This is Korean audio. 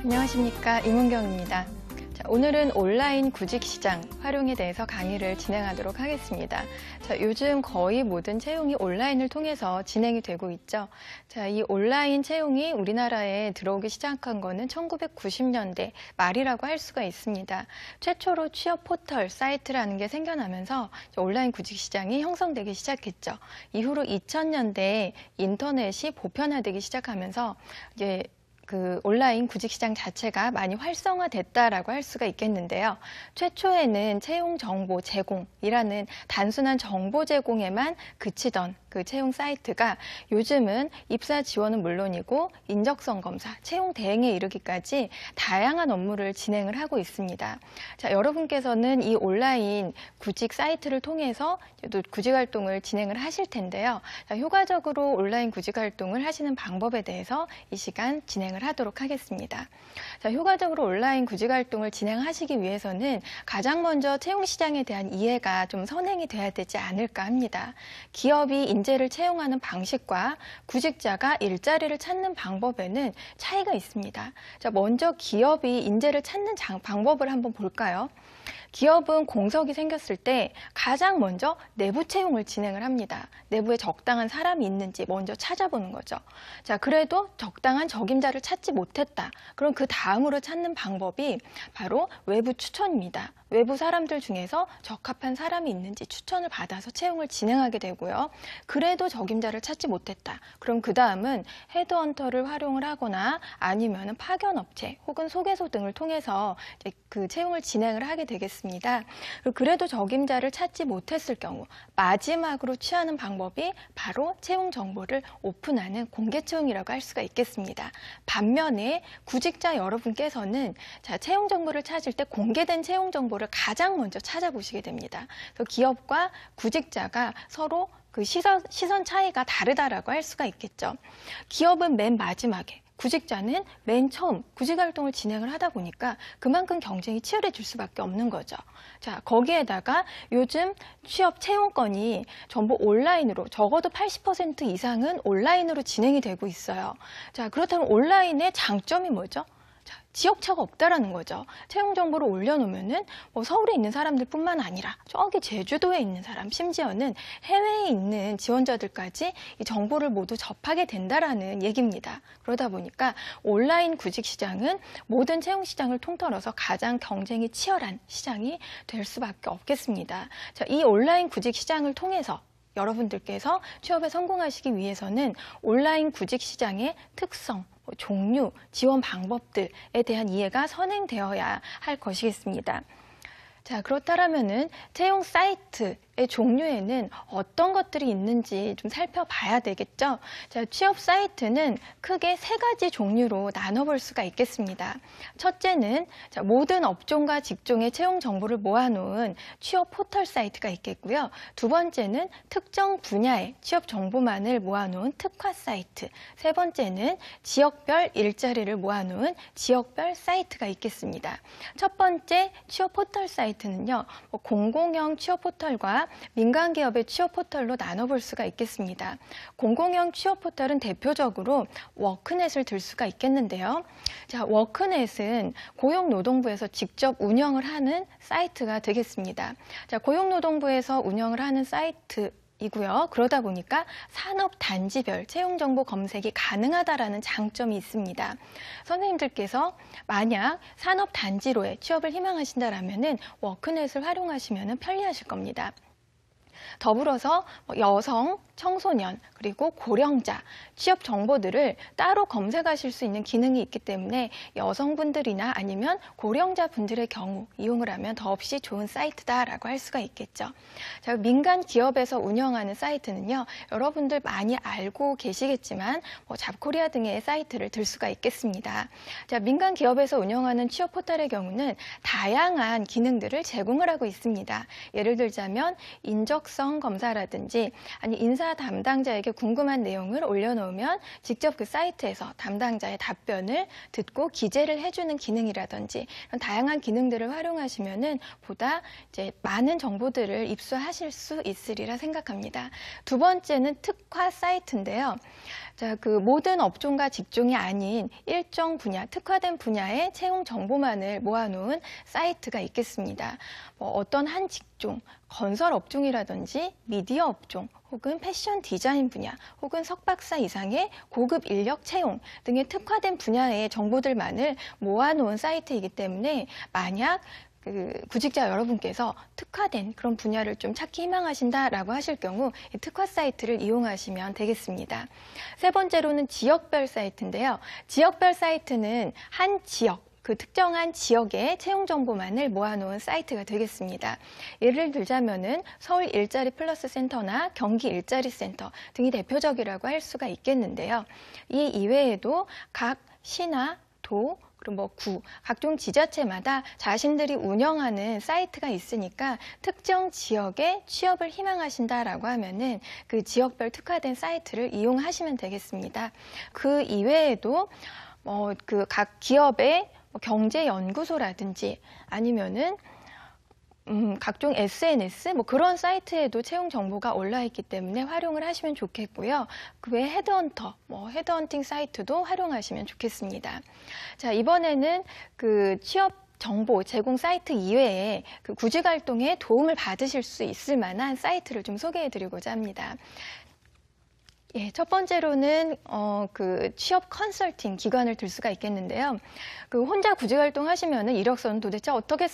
안녕하십니까, 임은경입니다. 오늘은 온라인 구직시장 활용에 대해서 강의를 진행하도록 하겠습니다. 요즘 거의 모든 채용이 온라인을 통해서 진행이 되고 있죠. 이 온라인 채용이 우리나라에 들어오기 시작한 거는 1990년대 말이라고 할 수가 있습니다. 최초로 취업 포털 사이트라는 게 생겨나면서 온라인 구직시장이 형성되기 시작했죠. 이후로 2000년대에 인터넷이 보편화되기 시작하면서 이제 온라인 구직시장 자체가 많이 활성화됐다라고 할 수가 있겠는데요. 최초에는 채용 정보 제공이라는 단순한 정보 제공에만 그치던 그 채용 사이트가 요즘은 입사 지원은 물론이고 인적성 검사, 채용 대행에 이르기까지 다양한 업무를 진행을 하고 있습니다. 여러분께서는 이 온라인 구직 사이트를 통해서 또 구직 활동을 진행을 하실 텐데요. 효과적으로 온라인 구직 활동을 하시는 방법에 대해서 이 시간 진행을 하도록 하겠습니다. 효과적으로 온라인 구직 활동을 진행하시기 위해서는 가장 먼저 채용 시장에 대한 이해가 좀 선행이 돼야 되지 않을까 합니다. 기업이 인재를 채용하는 방식과 구직자가 일자리를 찾는 방법에는 차이가 있습니다. 먼저 기업이 인재를 찾는 방법을 한번 볼까요? 기업은 공석이 생겼을 때 가장 먼저 내부 채용을 진행을 합니다. 내부에 적당한 사람이 있는지 먼저 찾아보는 거죠. 그래도 적당한 적임자를 찾지 못했다. 그럼 그 다음으로 찾는 방법이 바로 외부 추천입니다. 외부 사람들 중에서 적합한 사람이 있는지 추천을 받아서 채용을 진행하게 되고요. 그래도 적임자를 찾지 못했다. 그럼 그 다음은 헤드헌터를 활용을 하거나 아니면 파견업체 혹은 소개소 등을 통해서 이제 그 채용을 진행을 하게 되겠습니다. 그래도 적임자를 찾지 못했을 경우 마지막으로 취하는 방법이 바로 채용 정보를 오픈하는 공개 채용이라고 할 수가 있겠습니다. 반면에 구직자 여러분께서는 채용 정보를 찾을 때 공개된 채용 정보를 가장 먼저 찾아보시게 됩니다. 그래서 기업과 구직자가 서로 그 시선 차이가 다르다라고 할 수가 있겠죠. 기업은 맨 마지막에, 구직자는 맨 처음 구직 활동을 진행을 하다 보니까 그만큼 경쟁이 치열해질 수밖에 없는 거죠. 거기에다가 요즘 취업 채용권이 전부 온라인으로, 적어도 80% 이상은 온라인으로 진행이 되고 있어요. 그렇다면 온라인의 장점이 뭐죠? 지역차가 없다라는 거죠. 채용 정보를 올려놓으면은 서울에 있는 사람들뿐만 아니라 저기 제주도에 있는 사람, 심지어는 해외에 있는 지원자들까지 이 정보를 모두 접하게 된다라는 얘기입니다. 그러다 보니까 온라인 구직 시장은 모든 채용 시장을 통틀어서 가장 경쟁이 치열한 시장이 될 수밖에 없겠습니다. 이 온라인 구직 시장을 통해서 여러분들께서 취업에 성공하시기 위해서는 온라인 구직 시장의 특성, 종류, 지원 방법들에 대한 이해가 선행되어야 할 것이겠습니다. 그렇다면은 채용 사이트의 종류에는 어떤 것들이 있는지 좀 살펴봐야 되겠죠. 취업 사이트는 크게 세 가지 종류로 나눠볼 수가 있겠습니다. 첫째는 모든 업종과 직종의 채용 정보를 모아놓은 취업 포털 사이트가 있겠고요. 두 번째는 특정 분야의 취업 정보만을 모아놓은 특화 사이트. 세 번째는 지역별 일자리를 모아놓은 지역별 사이트가 있겠습니다. 첫 번째 취업 포털 사이트는요, 공공형 취업 포털과 민간 기업의 취업 포털로 나눠볼 수가 있겠습니다. 공공형 취업 포털은 대표적으로 워크넷을 들 수가 있겠는데요. 워크넷은 고용노동부에서 직접 운영을 하는 사이트가 되겠습니다. 고용노동부에서 운영을 하는 사이트이고요. 그러다 보니까 산업단지별 채용정보 검색이 가능하다라는 장점이 있습니다. 선생님들께서 만약 산업단지로의 취업을 희망하신다라면 워크넷을 활용하시면 편리하실 겁니다. 더불어서 여성, 청소년, 그리고 고령자 취업 정보들을 따로 검색하실 수 있는 기능이 있기 때문에 여성분들이나 아니면 고령자 분들의 경우 이용을 하면 더없이 좋은 사이트다라고 할 수가 있겠죠. 민간 기업에서 운영하는 사이트는요, 여러분들 많이 알고 계시겠지만 잡코리아 등의 사이트를 들 수가 있겠습니다. 민간 기업에서 운영하는 취업 포털의 경우는 다양한 기능들을 제공을 하고 있습니다. 예를 들자면 인적성 검사라든지 아니 인사 담당자에게 궁금한 내용을 올려놓으면 직접 그 사이트에서 담당자의 답변을 듣고 기재를 해주는 기능이라든지 이런 다양한 기능들을 활용하시면은 보다 이제 많은 정보들을 입수하실 수 있으리라 생각합니다. 두 번째는 특화 사이트인데요. 자, 그 모든 업종과 직종이 아닌 일정 분야, 특화된 분야의 채용 정보만을 모아놓은 사이트가 있겠습니다. 어떤 한 직종, 건설 업종이라든지 미디어 업종, 혹은 패션 디자인 분야, 혹은 석박사 이상의 고급 인력 채용 등의 특화된 분야의 정보들만을 모아놓은 사이트이기 때문에 만약 구직자 여러분께서 특화된 그런 분야를 좀 찾기 희망하신다라고 하실 경우 이 특화 사이트를 이용하시면 되겠습니다. 세 번째로는 지역별 사이트인데요. 지역별 사이트는 한 지역, 그 특정한 지역의 채용 정보만을 모아놓은 사이트가 되겠습니다. 예를 들자면은 서울 일자리 플러스 센터나 경기 일자리 센터 등이 대표적이라고 할 수가 있겠는데요. 이 이외에도 각 시나 도, 그리고 구, 각종 지자체마다 자신들이 운영하는 사이트가 있으니까 특정 지역에 취업을 희망하신다라고 하면은 그 지역별 특화된 사이트를 이용하시면 되겠습니다. 그 이외에도 그 각 기업의 경제연구소라든지 아니면은 각종 SNS 그런 사이트에도 채용 정보가 올라 있기 때문에 활용을 하시면 좋겠고요. 그 외에 헤드헌터, 헤드헌팅 사이트도 활용하시면 좋겠습니다. 자, 이번에는 그 취업 정보 제공 사이트 이외에 그 구직 활동에 도움을 받으실 수 있을 만한 사이트를 좀 소개해 드리고자 합니다. 예, 첫 번째로는 그 취업 컨설팅 기관을 들 수가 있겠는데요. 그 혼자 구직 활동 하시면은 이력서는 도대체 어떻게